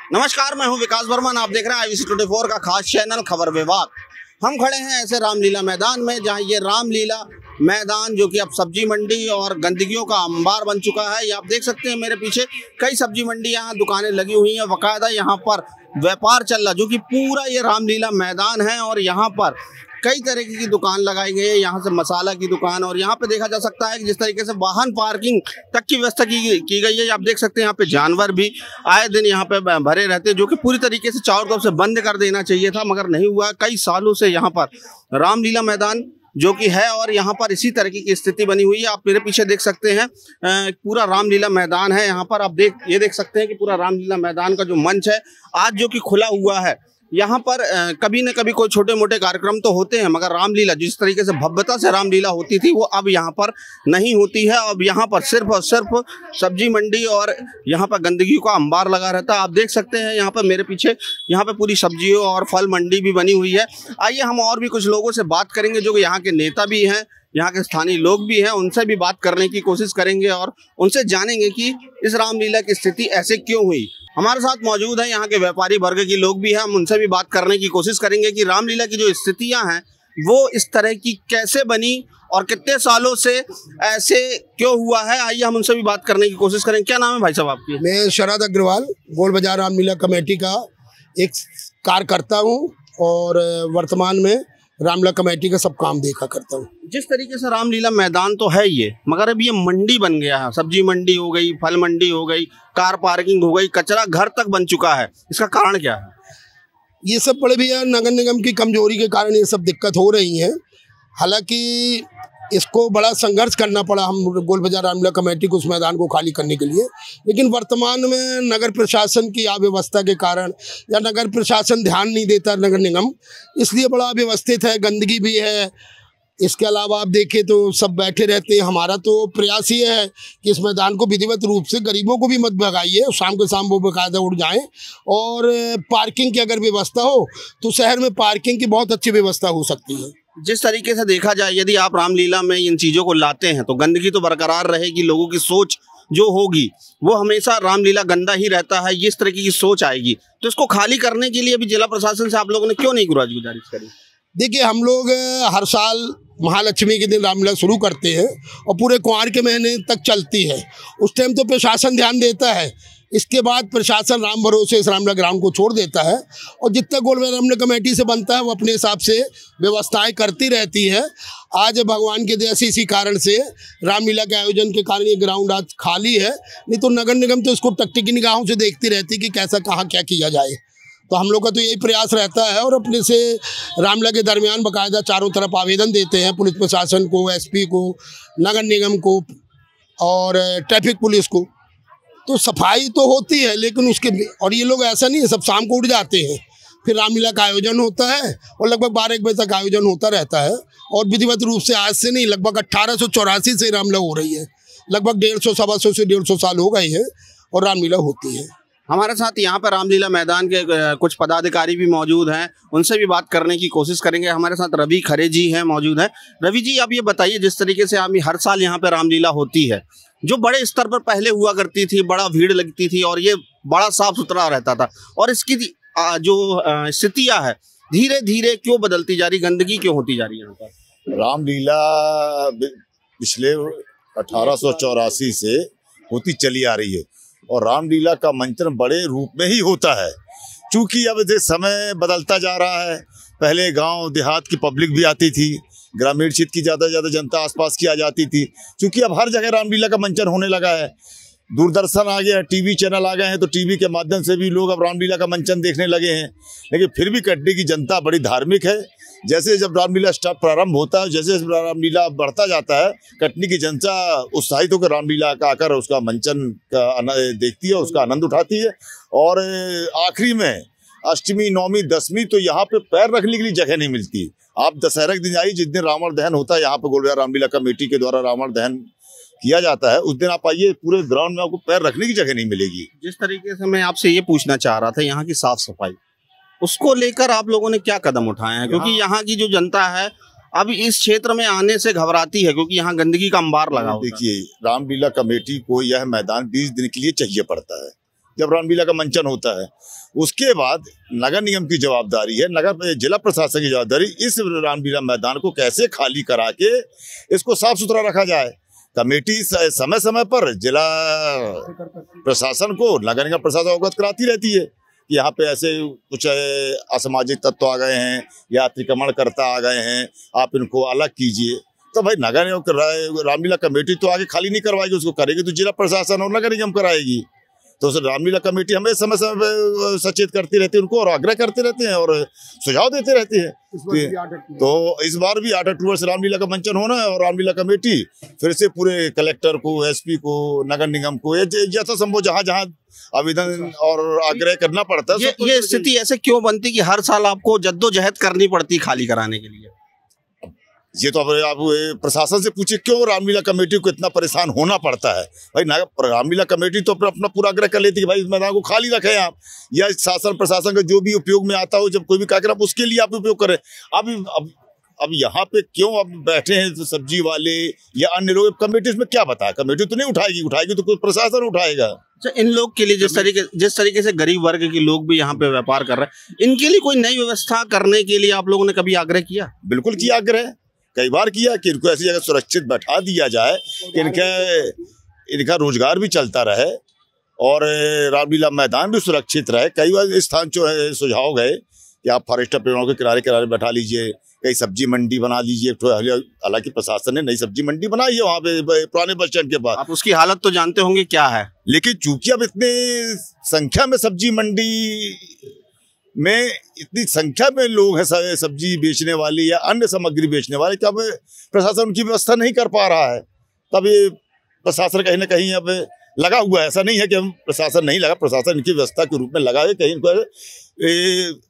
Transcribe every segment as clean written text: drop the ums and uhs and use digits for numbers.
नमस्कार, मैं हूं विकास वर्मन। आप देख रहे हैं IBC24 का खास चैनल खबर विभाग। हम खड़े हैं ऐसे रामलीला मैदान में जहां ये रामलीला मैदान जो कि अब सब्जी मंडी और गंदगियों का अंबार बन चुका है। ये आप देख सकते हैं मेरे पीछे कई सब्जी मंडी यहाँ दुकानें लगी हुई हैं, बाकायदा यहाँ पर व्यापार चल रहा जो कि पूरा ये रामलीला मैदान है। और यहाँ पर कई तरीके की दुकान लगाई गई है, यहाँ से मसाला की दुकान, और यहाँ पे देखा जा सकता है कि जिस तरीके से वाहन पार्किंग तक की व्यवस्था की गई है। आप देख सकते हैं यहाँ पे जानवर भी आए दिन यहाँ पे भरे रहते हैं, जो कि पूरी तरीके से चारों तरफ से बंद कर देना चाहिए था, मगर नहीं हुआ। कई सालों से यहाँ पर रामलीला मैदान जो कि है और यहाँ पर इसी तरीके की स्थिति बनी हुई है। आप मेरे पीछे देख सकते हैं पूरा रामलीला मैदान है। यहाँ पर आप देख सकते हैं कि पूरा रामलीला मैदान का जो मंच है आज जो कि खुला हुआ है। यहाँ पर कभी न कभी कोई छोटे मोटे कार्यक्रम तो होते हैं, मगर रामलीला जिस तरीके से भव्यता से रामलीला होती थी वो अब यहाँ पर नहीं होती है। अब यहाँ पर सिर्फ और सिर्फ सब्जी मंडी और यहाँ पर गंदगी का अंबार लगा रहता है। आप देख सकते हैं यहाँ पर मेरे पीछे यहाँ पे पूरी सब्जियों और फल मंडी भी बनी हुई है। आइए हम और भी कुछ लोगों से बात करेंगे जो कि यहाँ के नेता भी हैं, यहाँ के स्थानीय लोग भी हैं, उनसे भी बात करने की कोशिश करेंगे और उनसे जानेंगे कि इस रामलीला की स्थिति ऐसे क्यों हुई। हमारे साथ मौजूद है यहाँ के व्यापारी वर्ग के लोग भी हैं, हम उनसे भी बात करने की कोशिश करेंगे कि रामलीला की जो स्थितियाँ हैं वो इस तरह की कैसे बनी और कितने सालों से ऐसे क्यों हुआ है। आइए हम उनसे भी बात करने की कोशिश करेंगे। क्या नाम है भाई साहब आपकी? मैं शरद अग्रवाल, गोल बाजार रामलीला कमेटी का एक कार्यकर्ता हूँ और वर्तमान में रामलीला कमेटी का सब काम देखा करता हूँ। जिस तरीके से रामलीला मैदान तो है ये, मगर अब ये मंडी बन गया है। सब्जी मंडी हो गई, फल मंडी हो गई, कार पार्किंग हो गई, कचरा घर तक बन चुका है। इसका कारण क्या है? ये सब बड़े भैया नगर निगम की कमजोरी के कारण ये सब दिक्कत हो रही है। हालांकि इसको बड़ा संघर्ष करना पड़ा हम गोल बाजार रामलीला कमेटी को उस मैदान को खाली करने के लिए, लेकिन वर्तमान में नगर प्रशासन की अव्यवस्था के कारण या नगर प्रशासन ध्यान नहीं देता नगर निगम, इसलिए बड़ा अव्यवस्थित है, गंदगी भी है। इसके अलावा आप देखें तो सब बैठे रहते हैं। हमारा तो प्रयास ये है कि इस मैदान को विधिवत रूप से गरीबों को भी मत भगाइए, शाम के शाम वो बाकायदा उड़ जाएं। और पार्किंग की अगर व्यवस्था हो तो शहर में पार्किंग की बहुत अच्छी व्यवस्था हो सकती है। जिस तरीके से देखा जाए, यदि आप रामलीला में इन चीज़ों को लाते हैं तो गंदगी तो बरकरार रहेगी, लोगों की सोच जो होगी वो हमेशा रामलीला गंदा ही रहता है, इस तरीके की सोच आएगी। तो इसको खाली करने के लिए अभी जिला प्रशासन से आप लोगों ने क्यों नहीं गुजारिश करी? देखिए, हम लोग हर साल महालक्ष्मी के दिन रामलीला शुरू करते हैं और पूरे कुंवार के महीने तक चलती है। उस टाइम तो प्रशासन ध्यान देता है, इसके बाद प्रशासन राम भरोसे इस रामलीला ग्राउंड को छोड़ देता है और जितना गोल बाजार रामलीला कमेटी से बनता है वो अपने हिसाब से व्यवस्थाएं करती रहती है। आज भगवान के दया से इसी कारण से रामलीला के आयोजन के कारण ये ग्राउंड आज खाली है, नहीं तो नगर निगम तो इसको टकटकी निगाहों से देखती रहती कि कैसा कहाँ क्या किया जाए। तो हम लोग का तो यही प्रयास रहता है और अपने से रामलीला के दरमियान बाकायदा चारों तरफ आवेदन देते हैं पुलिस प्रशासन को, SP को, नगर निगम को और ट्रैफिक पुलिस को। तो सफाई तो होती है, लेकिन उसके और ये लोग ऐसा नहीं है सब शाम को उड़ जाते हैं। फिर रामलीला का आयोजन होता है और लगभग 12-1 बजे तक आयोजन होता रहता है और विधिवत रूप से आज से नहीं, लगभग 1884 से रामलीला हो रही है। लगभग 150 से 150 साल हो गए हैं और रामलीला होती है। हमारे साथ यहाँ पर रामलीला मैदान के कुछ पदाधिकारी भी मौजूद हैं, उनसे भी बात करने की कोशिश करेंगे। हमारे साथ रवि खरे जी हैं मौजूद हैं। रवि जी, आप ये बताइए, जिस तरीके से हर साल यहाँ पे रामलीला होती है, जो बड़े स्तर पर पहले हुआ करती थी, बड़ा भीड़ लगती थी और ये बड़ा साफ सुथरा रहता था, और इसकी जो स्थितियाँ है धीरे धीरे क्यों बदलती जा रही, गंदगी क्यों होती जा रही है यहाँ पर? रामलीला पिछले 1884 से होती चली आ रही है और रामलीला का मंचन बड़े रूप में ही होता है। चूंकि अब ये समय बदलता जा रहा है, पहले गांव देहात की पब्लिक भी आती थी, ग्रामीण क्षेत्र की ज़्यादा से ज़्यादा जनता आसपास की आ जाती थी। चूंकि अब हर जगह रामलीला का मंचन होने लगा है, दूरदर्शन आ गया है, TV चैनल आ गए हैं, तो TV के माध्यम से भी लोग अब रामलीला का मंचन देखने लगे हैं। लेकिन फिर भी कटनी की जनता बड़ी धार्मिक है। जैसे जब रामलीला प्रारंभ होता है, जैसे रामलीला बढ़ता जाता है, कटनी की जनता उत्साहित होकर रामलीला का आकर उसका मंचन का देखती है, उसका आनंद उठाती है। और आखिरी में अष्टमी, नवमी, दसवीं तो यहाँ पे पैर रखने के लिए जगह नहीं मिलती। आप दशहरा के दिन आइए, जिस दिन रावण दहन होता है यहाँ पे गोल बाजार रामलीला कमेटी के द्वारा रावण दहन किया जाता है, उस दिन आप आइए, पूरे ग्राउंड में आपको पैर रखने की जगह नहीं मिलेगी। जिस तरीके से मैं आपसे ये पूछना चाह रहा था, यहाँ की साफ सफाई, उसको लेकर आप लोगों ने क्या कदम उठाए हैं? क्योंकि यहाँ की जो जनता है अब इस क्षेत्र में आने से घबराती है, क्योंकि यहाँ गंदगी का अंबार लगा हुआ है। देखिए, रामलीला कमेटी को यह मैदान 20 दिन के लिए चाहिए पड़ता है। जब रामलीला का मंचन होता है। उसके बाद नगर निगम की जवाबदारी है, नगर जिला प्रशासन की जवाबदारी, इस रामलीला मैदान को कैसे खाली करा के इसको साफ सुथरा रखा जाए। कमेटी समय समय पर जिला प्रशासन को, नगर निगम प्रशासन अवगत कराती रहती है कि यहाँ पे ऐसे कुछ असामाजिक तत्व आ गए हैं या अतिक्रमणकर्ता आ गए हैं, आप इनको अलग कीजिए। तो भाई नगर निगम रामलीला कमेटी तो आगे खाली नहीं करवाएगी, उसको करेगी तो जिला प्रशासन और नगर निगम कराएगी। तो रामलीला कमेटी हमें समय समय पर सचेत करती रहती है उनको, और आग्रह करते रहते हैं और सुझाव देते रहते हैं। तो इस बार भी 8 अक्टूबर से रामलीला का मंचन होना है, और रामलीला कमेटी फिर से पूरे कलेक्टर को, एसपी को, नगर निगम को जैसा संभव जहाँ जहाँ आवेदन और आग्रह करना पड़ता है। ये स्थिति ऐसे क्यों बनती कि हर साल आपको जद्दोजहद करनी पड़ती खाली कराने के लिए? ये तो आप प्रशासन से पूछिए क्यों रामलीला कमेटी को इतना परेशान होना पड़ता है। भाई रामलीला कमेटी तो अपना पूरा आग्रह कर लेती है कि भाई इस मैदान को खाली रखें आप, या शासन प्रशासन का जो भी उपयोग में आता हो, जब कोई भी कार्यक्रम उसके लिए आप उपयोग करें। अब यहाँ पे क्यों अब बैठे हैं तो सब्जी वाले या अन्य लोग, कमेटी इसमें क्या बता, कमेटी तो नहीं उठाएगी तो कोई प्रशासन उठाएगा। अच्छा, इन लोग के लिए जिस तरीके से गरीब वर्ग के लोग भी यहाँ पे व्यापार कर रहे हैं, इनके लिए कोई नई व्यवस्था करने के लिए आप लोगों ने कभी आग्रह किया? बिल्कुल किया आग्रह, कई बार किया कि इनको ऐसी जगह सुरक्षित बैठा दिया जाए कि इनका रोजगार भी चलता रहे और रामलीला मैदान भी सुरक्षित रहे। कई बार स्थान जो है सुझाव गए कि आप फॉरेस्टर पेड़ों के किनारे किनारे बैठा लीजिए, कहीं सब्जी मंडी बना लीजिए। हालांकि प्रशासन ने नई सब्जी मंडी बनाई है वहाँ पे पुराने बस स्टैंड के पास। आप उसकी हालत तो जानते होंगे क्या है, लेकिन चूंकि अब इतने संख्या में सब्जी मंडी में इतनी संख्या में लोग हैं सब्जी बेचने वाले या अन्य सामग्री बेचने वाले, क्या अब प्रशासन उनकी व्यवस्था नहीं कर पा रहा है। तब ये प्रशासन कहीं ना कहीं अब लगा हुआ है। ऐसा नहीं है कि हम प्रशासन नहीं लगा, प्रशासन इनकी व्यवस्था के रूप में लगा है, कहीं इनको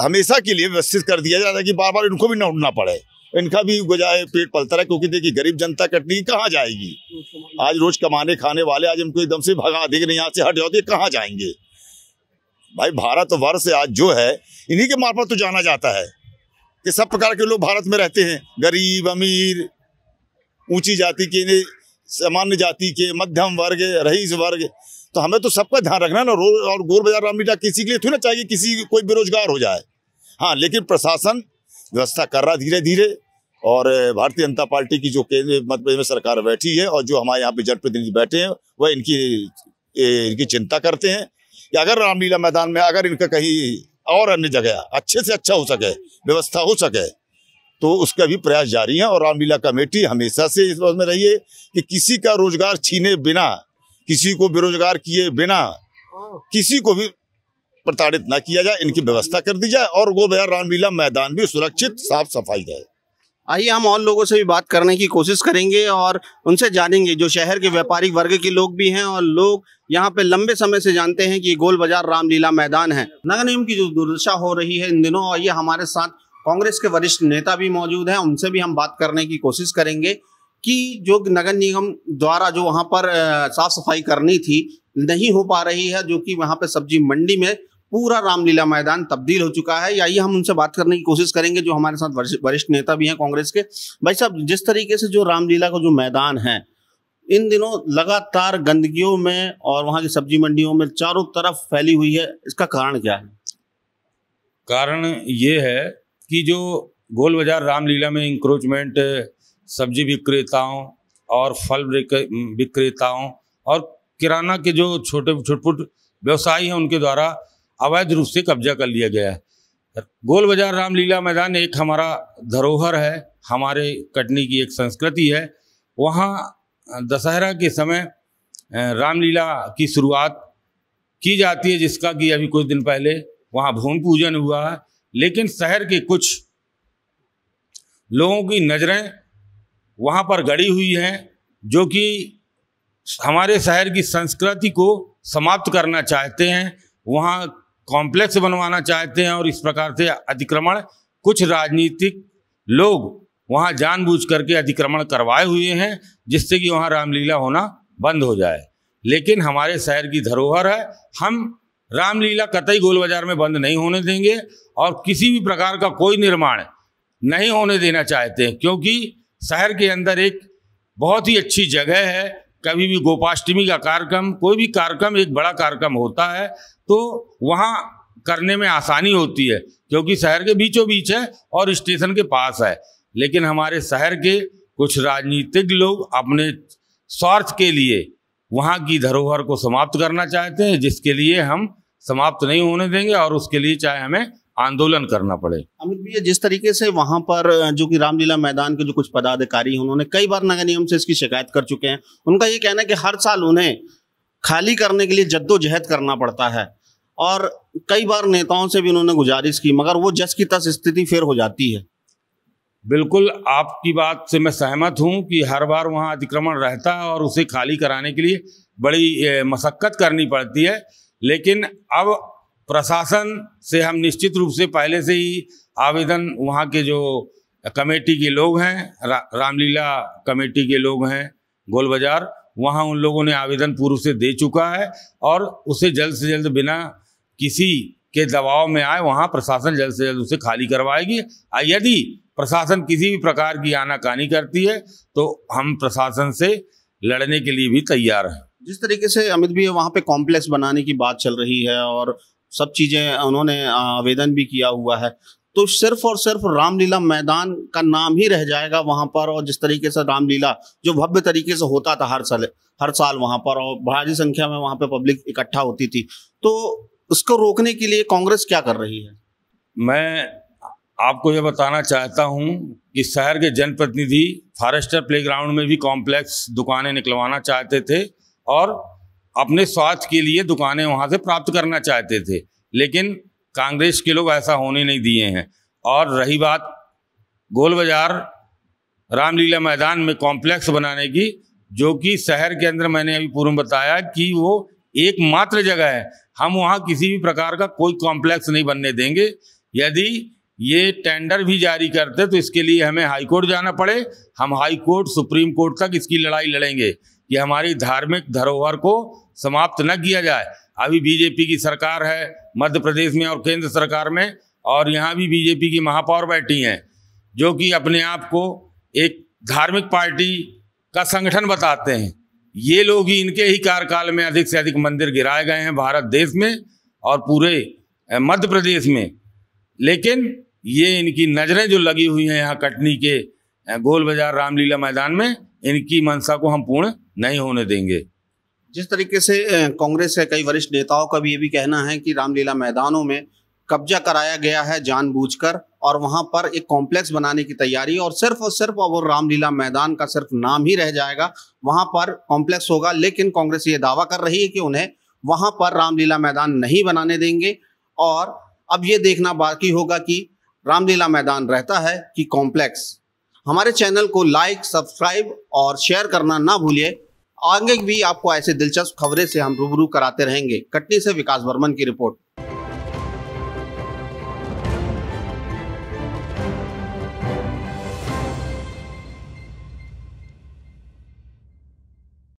हमेशा के लिए व्यवस्थित कर दिया जाता है कि बार बार इनको भी ना उठना पड़े, इनका भी गुजारे पेट पलता रहे। क्योंकि देखिए गरीब जनता कटनी कहाँ जाएगी, आज रोज कमाने खाने वाले आज इनको एकदम से भगा देंगे, यहाँ से हट जाओ तो कहाँ जाएंगे। भाई भारत वर्ष आज जो है इन्हीं के मार्फत तो जाना जाता है कि सब प्रकार के लोग भारत में रहते हैं, गरीब, अमीर, ऊंची जाति के, सामान्य जाति के, मध्यम वर्ग, रईस वर्ग। तो हमें तो सबका ध्यान रखना है ना। और गोल बाजार रामलीला किसी के लिए थोड़ी ना चाहिए किसी कोई बेरोजगार हो जाए। हाँ, लेकिन प्रशासन व्यवस्था कर रहा धीरे धीरे, और भारतीय जनता पार्टी की जो केंद्र मध्य प्रदेश में सरकार बैठी है और जो हमारे यहाँ पे जनप्रतिनिधि बैठे हैं वह इनकी चिंता करते हैं कि अगर रामलीला मैदान में अगर इनका कहीं और अन्य जगह अच्छे से अच्छा हो सके, व्यवस्था हो सके, तो उसका भी प्रयास जारी है। और रामलीला कमेटी हमेशा से इस बात में रही है कि किसी का रोजगार छीने बिना, किसी को बेरोजगार किए बिना, किसी को भी प्रताड़ित ना किया जाए, इनकी व्यवस्था कर दी जाए और गोल बाजार रामलीला मैदान भी सुरक्षित साफ सफाई रहे। आइए हम और लोगों से भी बात करने की कोशिश करेंगे और उनसे जानेंगे, जो शहर के व्यापारिक वर्ग के लोग भी हैं और लोग यहाँ पे लंबे समय से जानते हैं कि गोल बाजार रामलीला मैदान है। नगर निगम की जो दुर्दशा हो रही है इन दिनों, और ये हमारे साथ कांग्रेस के वरिष्ठ नेता भी मौजूद हैं, उनसे भी हम बात करने की कोशिश करेंगे कि जो नगर निगम द्वारा जो वहाँ पर साफ सफाई करनी थी नहीं हो पा रही है, जो कि वहाँ पे सब्जी मंडी में पूरा रामलीला मैदान तब्दील हो चुका है। आइए हम उनसे बात करने की कोशिश करेंगे, जो हमारे साथ वरिष्ठ नेता भी हैं कांग्रेस के। भाई साहब, जिस तरीके से जो रामलीला का जो मैदान है इन दिनों लगातार गंदगियों में और वहाँ की सब्जी मंडियों में चारों तरफ फैली हुई है, इसका कारण क्या है? कारण ये है कि जो गोल बाजार रामलीला में इंक्रोचमेंट सब्जी विक्रेताओं और फल विक्रेताओं और किराना के जो छोटे व्यवसायी हैं उनके द्वारा अवैध रूप से कब्जा कर लिया गया है। गोल बाजार रामलीला मैदान एक हमारा धरोहर है, हमारे कटनी की एक संस्कृति है। वहाँ दशहरा के समय रामलीला की शुरुआत की जाती है, जिसका कि अभी कुछ दिन पहले वहाँ भूमि पूजन हुआ है। लेकिन शहर के कुछ लोगों की नज़रें वहाँ पर गड़ी हुई हैं, जो कि हमारे शहर की संस्कृति को समाप्त करना चाहते हैं, वहाँ कॉम्प्लेक्स बनवाना चाहते हैं और इस प्रकार से अतिक्रमण कुछ राजनीतिक लोग वहाँ जानबूझ करके अतिक्रमण करवाए हुए हैं, जिससे कि वहाँ रामलीला होना बंद हो जाए। लेकिन हमारे शहर की धरोहर है, हम रामलीला कतई गोल बाजार में बंद नहीं होने देंगे और किसी भी प्रकार का कोई निर्माण नहीं होने देना चाहते हैं, क्योंकि शहर के अंदर एक बहुत ही अच्छी जगह है कभी भी गोपाष्टमी का कार्यक्रम, कोई भी कार्यक्रम, एक बड़ा कार्यक्रम होता है तो वहाँ करने में आसानी होती है, क्योंकि शहर के बीचों बीच है और स्टेशन के पास है। लेकिन हमारे शहर के कुछ राजनीतिक लोग अपने स्वार्थ के लिए वहाँ की धरोहर को समाप्त करना चाहते हैं, जिसके लिए हम समाप्त नहीं होने देंगे और उसके लिए चाहे हमें आंदोलन करना पड़े। अमित भैया, जिस तरीके से वहां पर जो कि रामलीला मैदान के जो कुछ पदाधिकारी हैं, उन्होंने कई बार नगर निगम से इसकी शिकायत कर चुके हैं। उनका ये कहना है कि हर साल उन्हें खाली करने के लिए जद्दोजहद करना पड़ता है और कई बार नेताओं से भी उन्होंने गुजारिश की, मगर वो जस की तस स्थिति फिर हो जाती है। बिल्कुल आपकी बात से मैं सहमत हूं कि हर बार वहां अतिक्रमण रहता है और उसे खाली कराने के लिए बड़ी मशक्कत करनी पड़ती है। लेकिन अब प्रशासन से हम निश्चित रूप से पहले से ही आवेदन, वहाँ के जो कमेटी के लोग हैं, रामलीला कमेटी के लोग हैं गोल बाजार, वहाँ उन लोगों ने आवेदन पूर्व से दे चुका है और उसे जल्द से जल्द बिना किसी के दबाव में आए वहाँ प्रशासन जल्द से जल्द उसे खाली करवाएगी। यदि प्रशासन किसी भी प्रकार की आनाकानी करती है तो हम प्रशासन से लड़ने के लिए भी तैयार हैं। जिस तरीके से अमित भी वहाँ पे कॉम्प्लेक्स बनाने की बात चल रही है और सब चीजें उन्होंने आवेदन भी किया हुआ है, तो सिर्फ और सिर्फ रामलीला मैदान का नाम ही रह जाएगा वहां पर। और जिस तरीके से रामलीला जो भव्य तरीके से होता था हर साल वहां पर, और भारी संख्या में वहां पे पब्लिक इकट्ठा होती थी, तो उसको रोकने के लिए कांग्रेस क्या कर रही है? मैं आपको ये बताना चाहता हूँ कि शहर के जनप्रतिनिधि फॉरेस्टर प्लेग्राउंड में भी कॉम्प्लेक्स दुकानें निकलवाना चाहते थे और अपने स्वार्थ के लिए दुकानें वहां से प्राप्त करना चाहते थे, लेकिन कांग्रेस के लोग ऐसा होने नहीं दिए हैं। और रही बात गोल बाजार रामलीला मैदान में कॉम्प्लेक्स बनाने की, जो कि शहर के अंदर मैंने अभी पूर्व बताया कि वो एकमात्र जगह है, हम वहाँ किसी भी प्रकार का कोई कॉम्प्लेक्स नहीं बनने देंगे। यदि ये टेंडर भी जारी करते तो इसके लिए हमें हाई कोर्ट जाना पड़े, हम हाई कोर्ट, सुप्रीम कोर्ट तक इसकी लड़ाई लड़ेंगे कि हमारी धार्मिक धरोहर को समाप्त न किया जाए। अभी बीजेपी की सरकार है मध्य प्रदेश में और केंद्र सरकार में, और यहाँ भी बीजेपी की महापौर बैठी हैं जो कि अपने आप को एक धार्मिक पार्टी का संगठन बताते हैं। ये लोग ही, इनके ही कार्यकाल में अधिक से अधिक मंदिर गिराए गए हैं भारत देश में और पूरे मध्य प्रदेश में। लेकिन ये इनकी नज़रें जो लगी हुई हैं यहाँ कटनी के गोल बाजार रामलीला मैदान में, इनकी मंशा को हम पूर्ण नहीं होने देंगे। जिस तरीके से कांग्रेस के कई वरिष्ठ नेताओं का भी ये भी कहना है कि रामलीला मैदानों में कब्जा कराया गया है जानबूझकर और वहां पर एक कॉम्प्लेक्स बनाने की तैयारी, और सिर्फ वो रामलीला मैदान का सिर्फ नाम ही रह जाएगा, वहां पर कॉम्प्लेक्स होगा। लेकिन कांग्रेस ये दावा कर रही है कि उन्हें वहां पर रामलीला मैदान नहीं बनाने देंगे। और अब ये देखना बाकी होगा कि रामलीला मैदान रहता है कि कॉम्प्लेक्स। हमारे चैनल को लाइक, सब्सक्राइब और शेयर करना ना भूलिए। आगे भी आपको ऐसे दिलचस्प खबरें से हम रूबरू कराते रहेंगे। कटनी से विकास वर्मन की रिपोर्ट।